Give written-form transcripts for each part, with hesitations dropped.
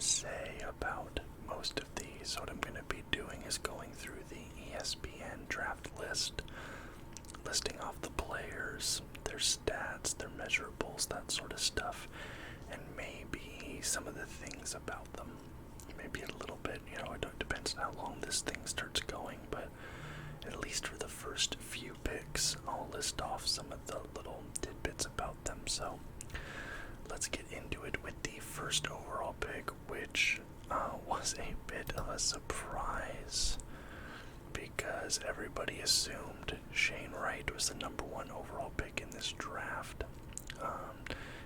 to say about most of these. What I'm going to be doing is going through the ESPN draft list, listing off the players, their stats, their measurables, that sort of stuff, and maybe some of the things about them. Maybe a little bit, it depends on how long this thing starts going, but at least for the first few picks, I'll list off some of the little tidbits about them. So let's get into it with the first overall pick, which was a bit of a surprise because everybody assumed Shane Wright was the number one overall pick in this draft.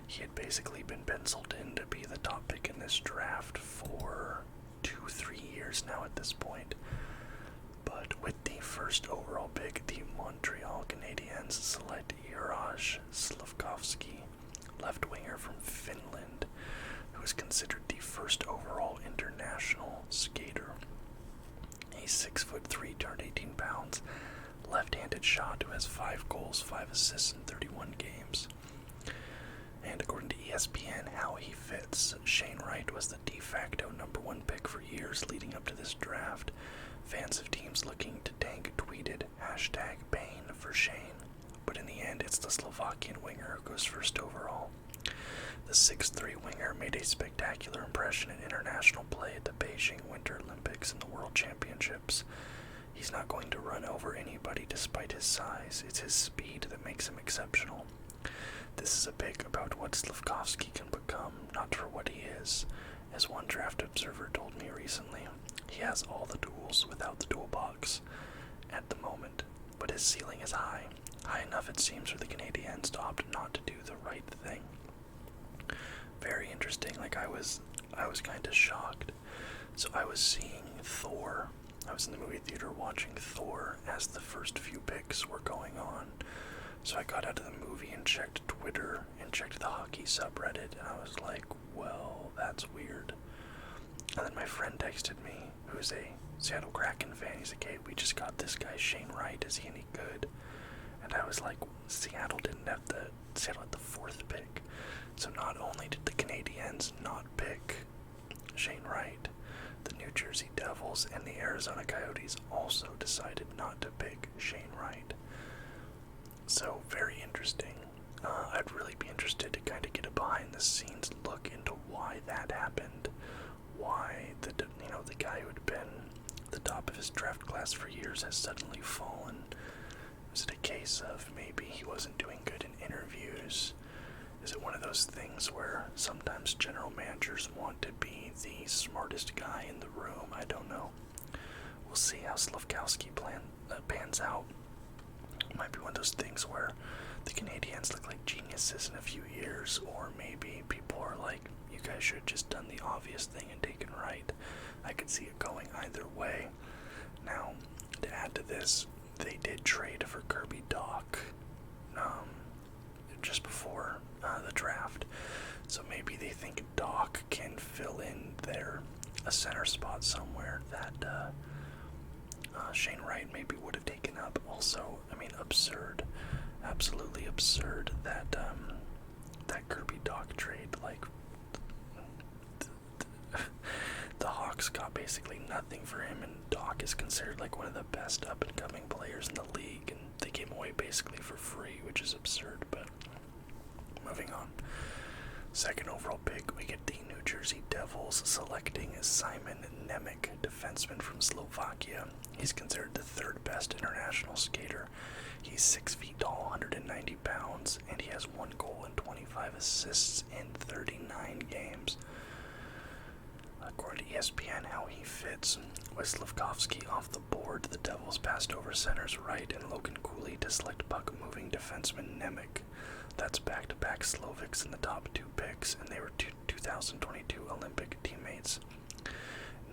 He had basically been penciled in to be the top pick in this draft for 2-3 years now at this point. But with the first overall pick, the Montreal Canadiens select Juraj Slafkovsky, left winger from Finland, who is considered the first overall international skater. He's 6'3", 218 pounds, left-handed shot who has 5 goals, 5 assists in 31 games. And according to ESPN, how he fits. Shane Wright was the de facto number one pick for years leading up to this draft. Fans of teams looking to tank tweeted #Bane for Shane, but in the end it's the Slovakian winger who goes first overall. The 6'3" winger made a spectacular impression in international play at the Beijing Winter Olympics and the World Championships. He's not going to run over anybody despite his size. It's his speed that makes him exceptional. This is a pick about what Slafkovsky can become, not for what he is. As one draft observer told me recently, he has all the tools without the toolbox at the moment, but his ceiling is high enough it seems for the Canadiens to opt not to do the right thing. Very interesting. I was kind of shocked. So I was seeing Thor. I was in the movie theater watching Thor as the first few picks were going on. So I got out of the movie and checked Twitter and checked the hockey subreddit, and I was like, well, that's weird. And then my friend texted me, who's a Seattle Kraken fan. He's like, hey, we just got this guy, Shane Wright. Is he any good? And I was like, Seattle had the 4th pick. So not only did the Canadiens not pick Shane Wright, the New Jersey Devils and the Arizona Coyotes also decided not to pick Shane Wright. So, very interesting. I'd really be interested to kind of get a behind-the-scenes look into why that happened. Why the guy who had been the top of his draft class for years has suddenly fallen. Was it a case of maybe he wasn't doing good in interviews? Is it one of those things where sometimes general managers want to be the smartest guy in the room? I don't know. We'll see how Slafkovsky pans out. Might be one of those things where the Canadiens look like geniuses in a few years, or maybe people are like, you guys should have just done the obvious thing and taken Wright. I could see it going either way. Now, to add to this, they did trade for Kirby Dach just before the draft, so maybe they think Dach can fill in a center spot somewhere that Shane Wright maybe would have taken up. Also, absurd, absolutely absurd that that Kirby Dach trade. The Hawks got basically nothing for him, and Dach is considered one of the best up-and-coming players in the league, and they gave him away basically for free, which is absurd. But moving on. Second overall pick, we get the New Jersey Devils selecting Simon Nemec, defenseman from Slovakia. He's considered the 3rd best international skater. He's 6 feet tall, 190 pounds, and he has 1 goal and 25 assists in 39 games. According to ESPN, how he fits. With Slafkovsky off the board, the Devils passed over centers Wright and Logan Cooley to select puck-moving defenseman Nemec. That's back-to-back Slovacs in the top 2 picks, and they were 2022 Olympic teammates.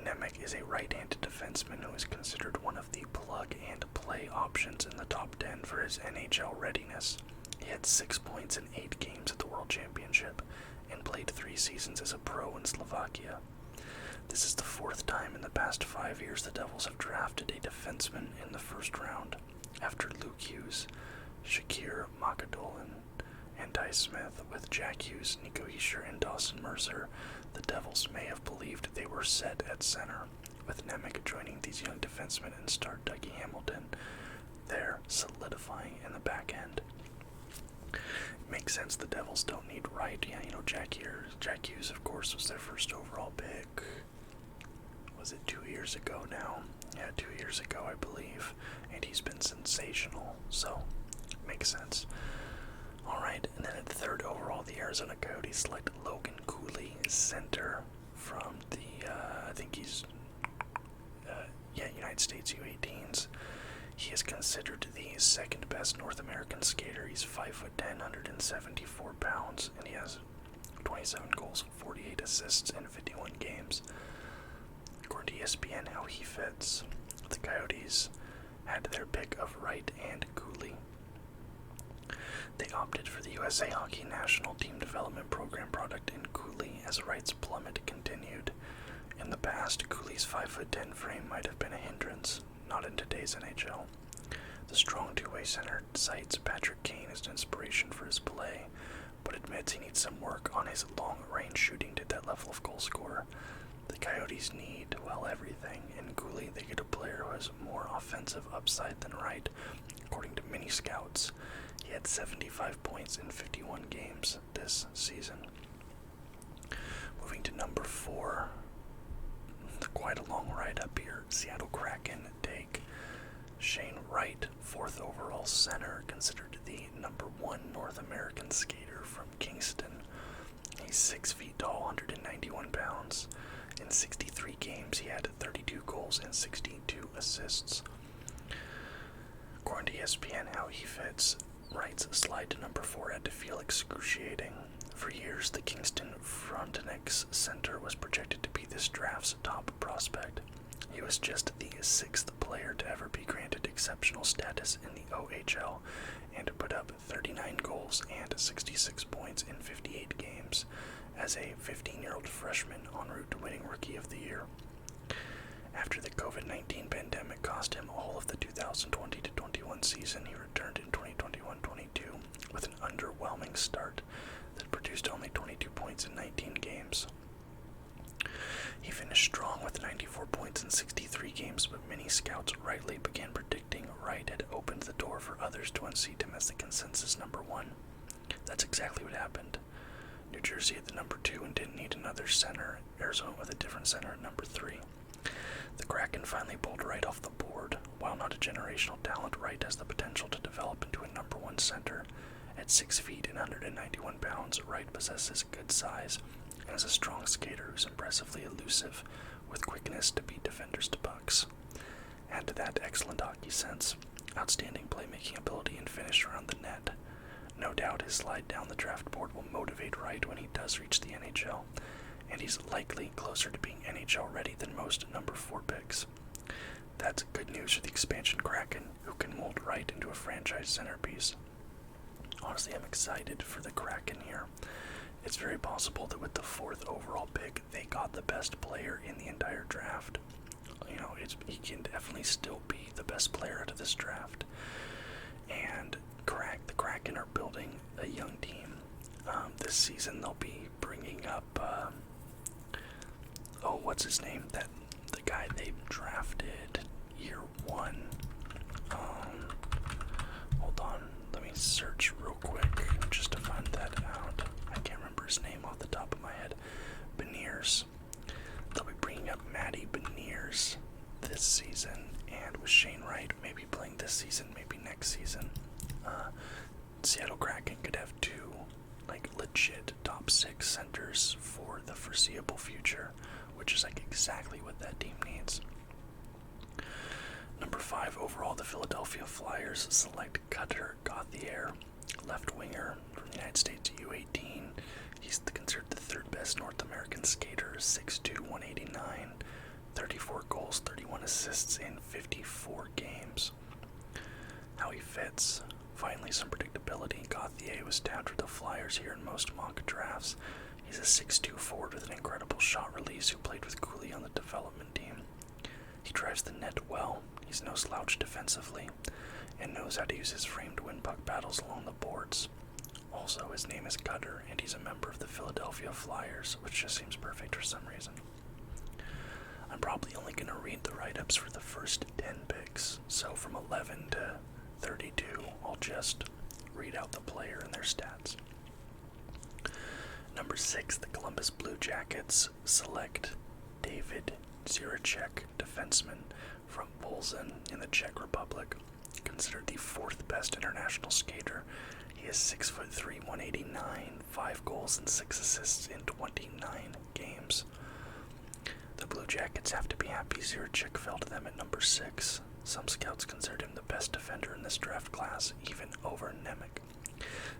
Nemec is a right-handed defenseman who is considered one of the plug-and-play options in the top 10 for his NHL readiness. He had 6 points in 8 games at the World Championship and played 3 seasons as a pro in Slovakia. This is the 4th time in the past 5 years the Devils have drafted a defenseman in the first round. After Luke Hughes, Shakir Makadolan, and Ty Smith, with Jack Hughes, Nico Hischier, and Dawson Mercer, the Devils may have believed they were set at center. With Nemec joining these young defensemen and start Dougie Hamilton, they're solidifying in the back end. Makes sense, the Devils don't need Wright. Yeah, Jack Hughes, of course, was their first overall pick. Was it 2 years ago now? Yeah, 2 years ago, I believe. And he's been sensational, so makes sense. Alright, and then at third overall, the Arizona Coyotes select Logan Cooley, center from the, I think he's, United States U18s. He is considered the second best North American skater. He's 5'10", 174 pounds, and he has 27 goals, 48 assists in 51 games. According to ESPN, how he fits. The Coyotes had their pick of Wright and Cooley. They opted for the USA Hockey National Team Development Program product in Cooley as Wright's plummet continued. In the past, Cooley's 5'10" frame might have been a hindrance, not in today's NHL. The strong two-way center cites Patrick Kane as an inspiration for his play, but admits he needs some work on his long-range shooting to that level of goal scorer. The Coyotes need, well, everything. In Cooley, they get a player who has more offensive upside than Wright. According to many scouts, he had 75 points in 51 games this season. Moving to number 4. Quite a long ride up here. Seattle Kraken take Shane Wright, 4th overall center, considered the number 1 North American skater from Kingston. He's 6 feet tall, 191 pounds. In 63 games, he had 32 goals and 62 assists. According to ESPN, how he fits, Wright's slide to number 4 had to feel excruciating. For years, the Kingston Frontenac's center was projected to be this draft's top prospect. He was just the 6th player to ever be granted exceptional status in the OHL and put up 39 goals and 66 points in 58 games as a 15-year-old freshman en route to winning Rookie of the Year. After the COVID-19 pandemic cost him all of the 2020-21 season, he returned in 2021-22 with an underwhelming start that produced only 22 points in 19 games. He finished strong with 94 points in 63 games, but many scouts rightly began predicting Wright had opened the door for others to unseat him as the consensus number 1. That's exactly what happened. New Jersey had the number 2 and didn't need another center. Arizona with a different center at number 3. The Kraken finally pulled Wright off the board. While not a generational talent, Wright has the potential to develop into a number 1 center. At 6 feet and 191 pounds, Wright possesses good size and is a strong skater who's impressively elusive, with quickness to beat defenders to pucks. Add to that excellent hockey sense, outstanding playmaking ability, and finish around the net. No doubt his slide down the draft board will motivate Wright when he does reach the NHL, and he's likely closer to being NHL ready than most number 4 picks. That's good news for the expansion Kraken, who can mold Wright into a franchise centerpiece. Honestly, I'm excited for the Kraken here. It's very possible that with the 4th overall pick, they got the best player in the entire draft. He can definitely still be the best player out of this draft. And the Kraken are building a young team. This season, they'll be bringing up, what's his name? The guy they drafted year 1. Hold on, let me search real quick just to find that out. I can't remember his name off the top of my head. Beniers. They'll be bringing up Matty Beniers this season, and with Shane Wright maybe playing this season, maybe next season, Seattle Kraken could have 2 legit top 6 centers for the foreseeable future, which is exactly what that team needs. Number 5 overall, the Philadelphia Flyers select Cutter Gauthier, left winger from the United States U18. He's considered the 3rd best North American skater, 6'2", 189, 34 goals, 31 assists in 54 games. How he fits. Finally, some predictability. Gauthier was tabbed for the Flyers here in most mock drafts. He's a 6'2" forward with an incredible shot release who played with Cooley on the development team. He drives the net well. He's no slouch defensively and knows how to use his frame to win puck battles along the boards. Also, his name is Cutter, and he's a member of the Philadelphia Flyers, which just seems perfect for some reason. I'm probably only going to read the write-ups for the first 10 picks, so from 11 to 32, I'll just read out the player and their stats. Number 6, the Columbus Blue Jackets select David Ziricek, defenseman from Polzin in the Czech Republic, considered the 4th best international skater. He is 6'3", 189, 5 goals and 6 assists in 29 games. The Blue Jackets have to be happy Ziricek fell to them at number 6. Some scouts considered him the best defender in this draft class, even over Nemec.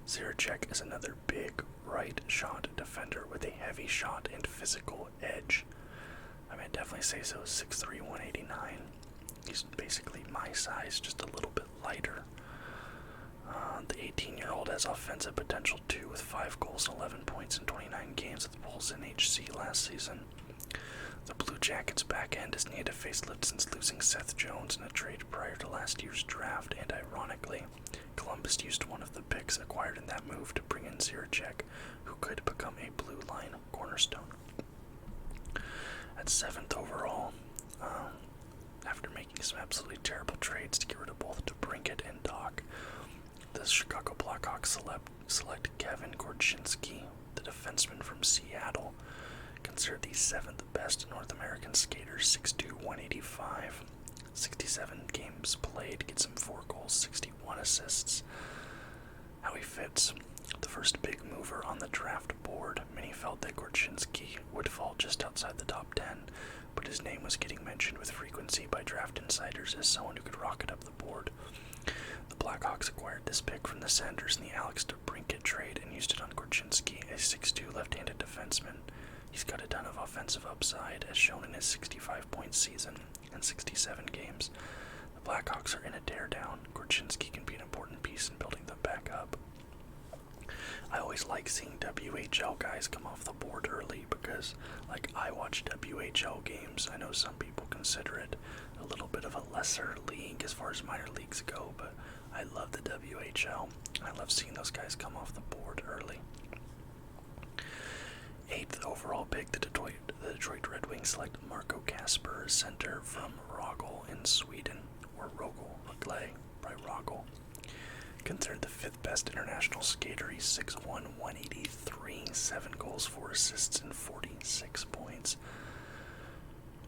Ziricek is another big right-shot defender with a heavy shot and physical edge. I mean, I'd definitely say so. 6'3", 189. He's basically my size, just a little bit lighter. The 18-year-old has offensive potential too, with 5 goals and 11 points in 29 games with the Bulls in HC last season. The Blue Jackets' back end has needed a facelift since losing Seth Jones in a trade prior to last year's draft, and ironically, Columbus used one of the picks acquired in that move to bring in Ziricek, who could become a blue line cornerstone. At 7th overall, after making some absolutely terrible trades to get rid of both DeBrincat and Doc, the Chicago Blackhawks select Kevin Korchinski, the defenseman from Seattle, considered the 7th best North American skater, 6'2", 185. 67 games played, gets him 4 goals, 61 assists. How he fits. The first big mover on the draft board. Many felt that Korchinski would fall just outside the top 10, but his name was getting mentioned with frequency by draft insiders as someone who could rocket up the board. The Blackhawks acquired this pick from the Senators in the Alex DeBrincat trade and used it on Korchinski, a 6'2" left-handed defenseman. He's got a ton of offensive upside, as shown in his 65-point season in 67 games. The Blackhawks are in a teardown. Korchinski can be an important piece in building them back up. I always like seeing WHL guys come off the board early because, I watch WHL games. I know some people consider it a little bit of a lesser league as far as minor leagues go, but I love the WHL. I love seeing those guys come off the board early. 8th overall pick, the Detroit Red Wings select Marco Kasper, center from Rögle in Sweden, or Rögle, probably Rögle. Considered the 5th best international skater, he's 6'1", 183, 7 goals, 4 assists, and 46 points.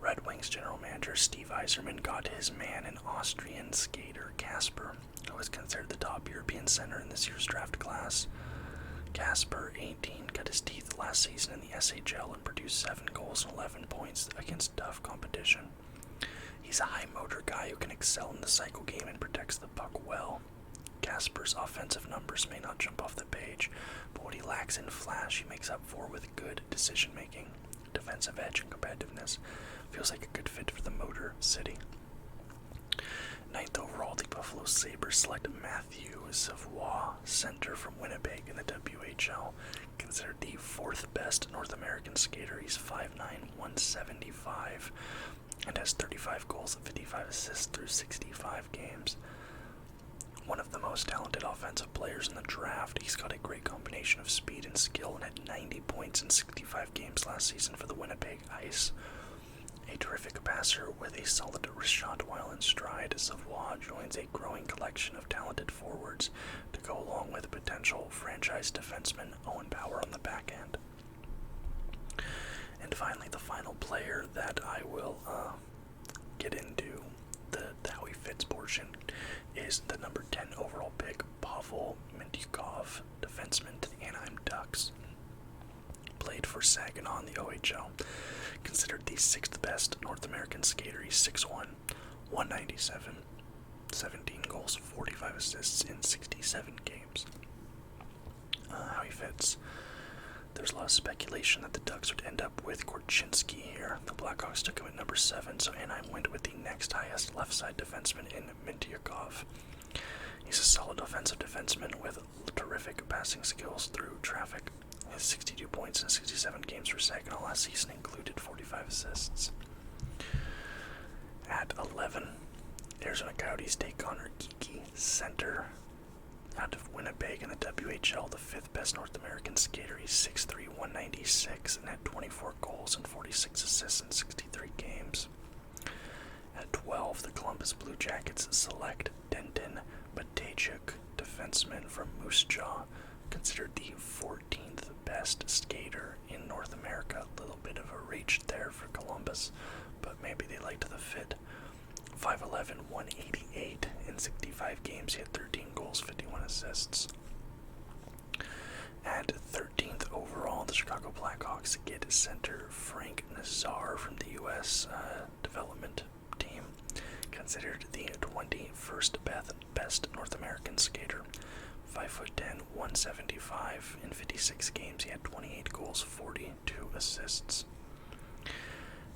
Red Wings general manager Steve Yzerman got his man, an Austrian skater, Kasper, who was considered the top European center in this year's draft class. Kasper, 18, cut his teeth last season in the SHL and produced 7 goals and 11 points against tough competition. He's a high-motor guy who can excel in the cycle game and protects the puck well. Kasper's offensive numbers may not jump off the page, but what he lacks in flash he makes up for with good decision-making, defensive edge, and competitiveness. Feels like a good fit for the Motor City. 9th overall, the Buffalo Sabres select Matthew Savoie, center from Winnipeg in the WHL, considered the 4th best North American skater. He's 5'9", 175, and has 35 goals and 55 assists through 65 games. One of the most talented offensive players in the draft, he's got a great combination of speed and skill and had 90 points in 65 games last season for the Winnipeg Ice. A terrific passer with a solid wrist shot while in stride, Savoie joins a growing collection of talented forwards to go along with potential franchise defenseman Owen Power on the back end. And finally, the final player that I will get into the how he fits portion is the number 10 overall pick, Pavel Mintyukov, defenseman to the Anaheim Ducks. Played for Saginaw in the OHL. Considered the 6th best North American skater. He's 6'1", 197, 17 goals, 45 assists in 67 games. How he fits. There's a lot of speculation that the Ducks would end up with Korchinski here. The Blackhawks took him at number 7, so Anaheim went with the next highest left side defenseman in Mintyukov. He's a solid offensive defenseman with terrific passing skills through traffic. His 62 points in 67 games for Saginaw last season included 45 assists. At 11, Arizona Coyotes take Connor Geekie, center Out of Winnipeg in the WHL, the 5th best North American skater. He's 6'3", 196, and had 24 goals and 46 assists in 63 games. At 12, the Columbus Blue Jackets select Denton Matejchuk, defenseman from Moose Jaw, considered the 14th best skater in North America. A little bit of a reach there for Columbus, but maybe they liked the fit. 5'11", 188 in 65 games. He had 13 goals, 51 assists. At 13th overall, the Chicago Blackhawks get center Frank Nazar from the U.S. development team, considered the 21st best North American skater. 5'10", 175 in 56 games. He had 28 goals, 42 assists.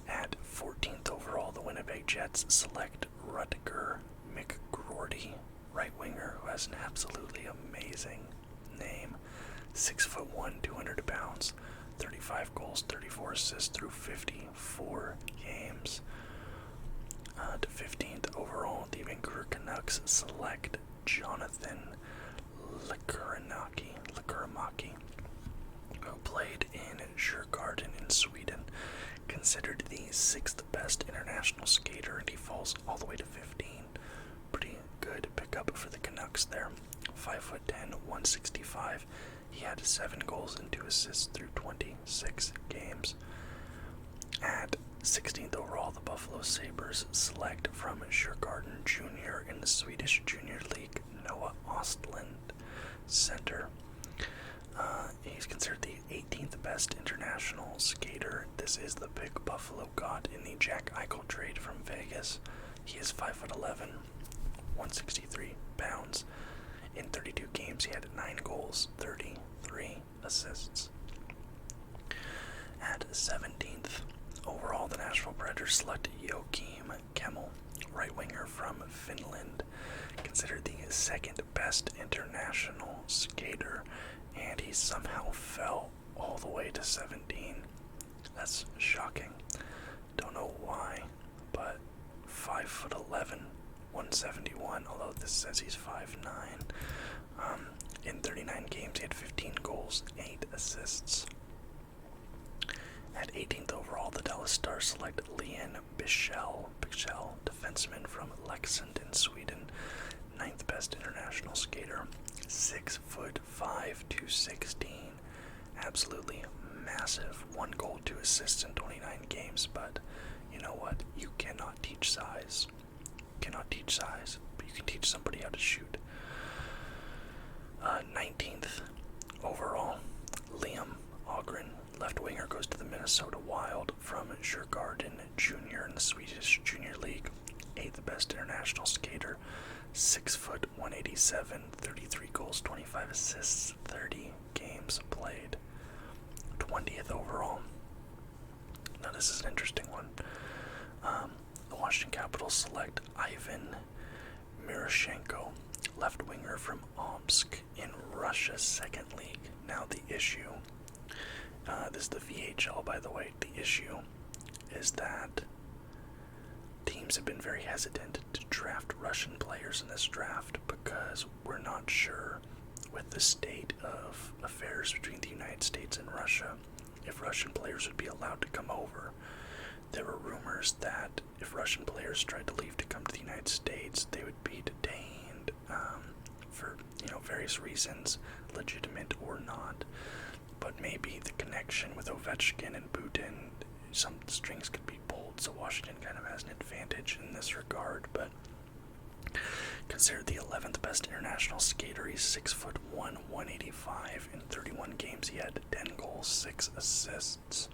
At 14th overall, the Winnipeg Jets select Rutger McGroarty, right winger, who has an absolutely amazing name. 6'1", 200 pounds, 35 goals, 34 assists through 54 games. To 15th overall, the Vancouver Canucks select Jonathan Lekuramaki, who played in Djurgården in Sweden, considered the 6th best international skater, and he falls all the way to 15. Pretty good pickup for the Canucks there. 5'10", 165. He had 7 goals and 2 assists through 26 games. At 16th overall, the Buffalo Sabres select from Djurgården Junior in the Swedish Junior League, Noah Ostlund, center. He's considered the 18th best international skater. This is the pick Buffalo got in the Jack Eichel trade from Vegas. He is 5'11", 163 pounds. In 32 games, he had 9 goals, 33 assists. At 17th overall, the Nashville Predators select Joakim Kemell, right winger from Finland, considered the 2nd best international skater, and he somehow fell all the way to 17. That's shocking. Don't know why, but 5'11", 171, although this says he's 5'9". In 39 games, he had 15 goals, 8 assists. At 18th overall, the Dallas Stars select Lian Bichsel, defenseman from Leksand in Sweden, 9th best international skater, 6'5", 216, absolutely massive, 1 goal, 2 assists in 29 games, but you know what, you cannot teach size. But you can teach somebody how to shoot. 19th overall, Liam Ogren, left winger, goes to the Minnesota Wild from Djurgården Junior in the Swedish Junior League, 8th best international skater, 6', 187, 33 goals, 25 assists, 30 games played. 20th overall. Now this is an interesting one. The Washington Capitals select Ivan Miroshchenko, left winger from Omsk in Russia's 2nd league. Now the issue, this is the VHL by the way, the issue is that teams have been very hesitant to draft Russian players in this draft because we're not sure with the state of affairs between the United States and Russia if Russian players would be allowed to come over. There were rumors that if Russian players tried to leave to come to the United States, they would be detained for various reasons, legitimate or not. But maybe the connection with Ovechkin and Putin, some strings could be pulled, so Washington kind of has an advantage in this regard. But considered the 11th best international skater, he's 6'1", 185. In 31 games, he had 10 goals, 6 assists.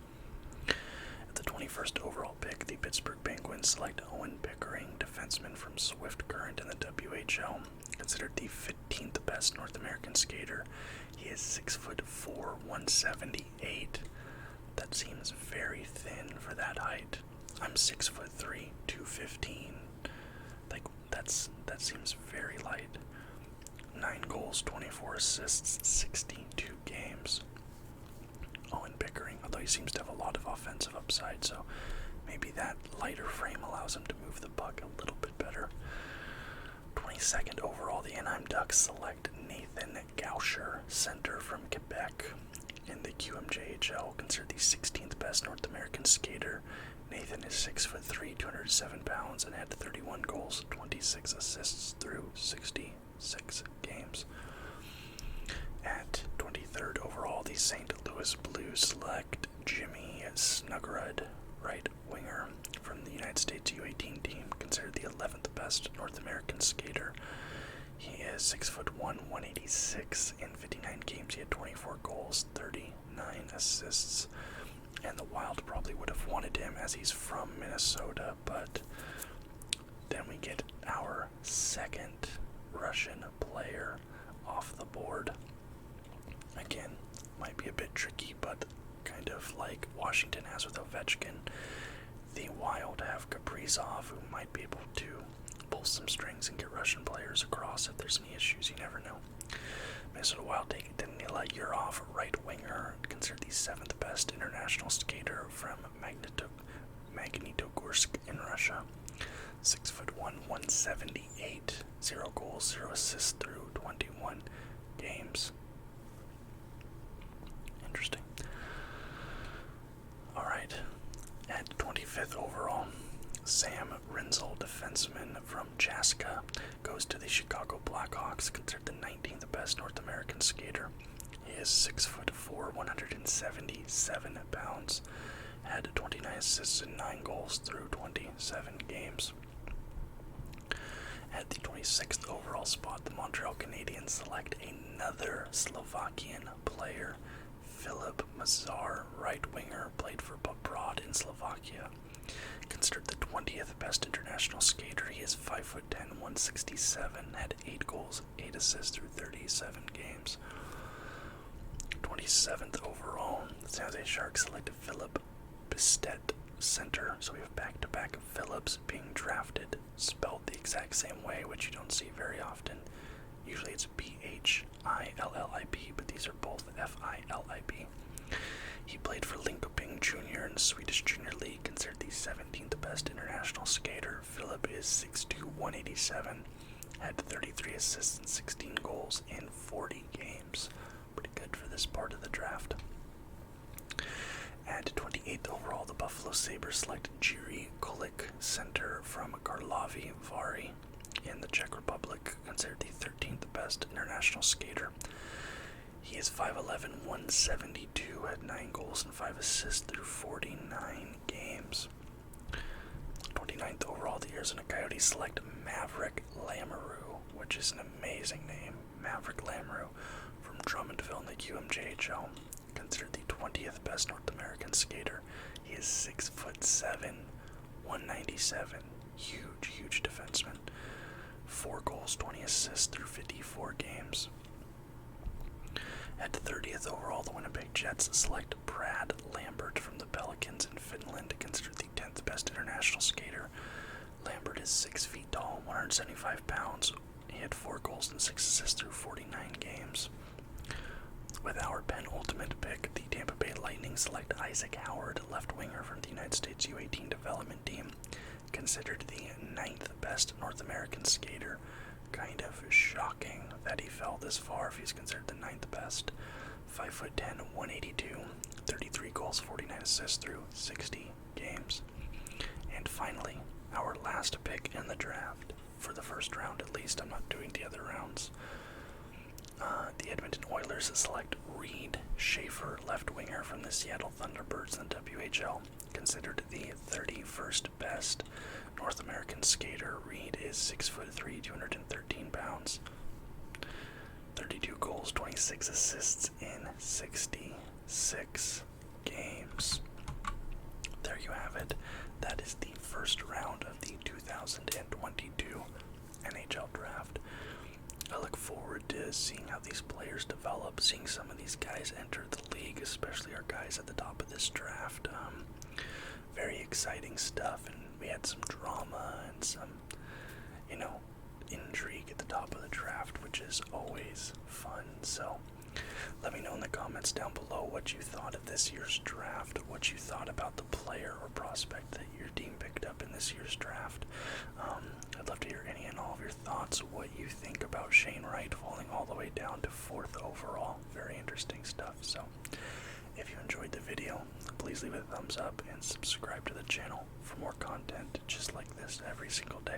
At the 21st overall pick, the Pittsburgh Penguins select Owen Pickering, defenseman from Swift Current in the WHL, considered the 15th best North American skater. He is 6'4", 178. That seems very thin for that height. I'm 6'3", 215. That seems very light. 9 goals, 24 assists, 62 games. Owen Pickering, although he seems to have a lot of offensive upside, so maybe that lighter frame allows him to move the puck a little bit better. 22nd overall, the Anaheim Ducks select Nathan Gauscher, center from Quebec in the QMJHL, considered the 16th best North American skater. Nathan is 6'3", 207 pounds, and had 31 goals, 26 assists through 66 games. At 23rd overall, the St. Louis Blues select Jimmy Snuggerud, right winger from the United States U18 team, considered the 11th best North American skater. He is 6'1", 186. In 59 games, he had 24 goals, 39 assists. And the Wild probably would have wanted him as he's from Minnesota, but then we get our second Russian player off the board. Again, might be a bit tricky, but kind of like Washington has with Ovechkin, the Wild have Kaprizov, who might be able to pull some strings and get Russian players across if there's any issues. You never know. Minnesota Wild take Danila Yurov, right winger, considered the 7th best international skater from Magnitogorsk in Russia. 6'1", 178, 0 goals, 0 assists through 21 games. Interesting. Alright, at 25th overall, Sam Rinzel, defenseman from Chaska, goes to the Chicago Blackhawks, considered the 19th best North American skater. He is 6'4", 177 pounds, had 29 assists and 9 goals through 27 games. At the 26th overall spot, the Montreal Canadiens select another Slovakian player, Filip Mazar, right winger, played for Poprad in Slovakia. Considered the 20th best international skater, he is 5'10", 167, had 8 goals, 8 assists through 37 games. 27th overall, the San Jose Sharks selected Philip Bistet, center, so we have back-to-back Phillips being drafted, spelled the exact same way, which you don't see very often. Usually it's Phillip, but these are both Filip. He played for Linköping Junior in the Swedish Junior League, considered the 17th best international skater. Philip is 6'2", 187, had 33 assists and 16 goals in 40 games. Pretty good for this part of the draft. At 28th overall, the Buffalo Sabres select Jiří Kulik, center from Karlovy Vary in the Czech Republic, considered the 13th best international skater. He is 5'11", 172, had 9 goals and 5 assists through 49 games. 29th overall, the Arizona Coyotes select Maverick Lamoureux, which is an amazing name. Maverick Lamoureux from Drummondville in the QMJHL, considered the 20th best North American skater. He is 6'7", 197, huge defenseman. 4 goals, 20 assists through 54 games. At 30th overall, the Winnipeg Jets select Brad Lambert from the Pelicans in Finland, considered the 10th best international skater. Lambert is 6 feet tall, 175 pounds. He had 4 goals and 6 assists through 49 games. With our penultimate pick, the Tampa Bay Lightning select Isaac Howard, left winger from the United States U18 development team, considered the 9th best North American skater. Kind of shocking that he fell this far if he's considered the 9th best. 5'10", 182, 33 goals, 49 assists through 60 games. And finally, our last pick in the draft, for the first round at least. I'm not doing the other rounds. The Edmonton Oilers select Reed Schaefer, left winger from the Seattle Thunderbirds in the WHL, considered the 31st best North American skater. Reed is 6'3", 213 pounds, 32 goals, 26 assists in 66 games. There you have it. That is the first round of the 2022 NHL draft. I look forward to seeing how these players develop, seeing some of these guys enter the league, especially our guys at the top of this draft. Very exciting stuff, and we had some drama and some, intrigue at the top of the draft, which is always fun. So let me know in the comments down below what you thought of this year's draft, what you thought about the player or prospect that your team picked up in this year's draft. I'd love to hear any and all of your thoughts, what you think about Shane Wright falling all the way down to 4th overall. Very interesting stuff. So, if you enjoyed the video, please leave a thumbs up and subscribe to the channel for more content just like this every single day.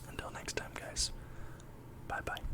Until next time, guys. Bye-bye.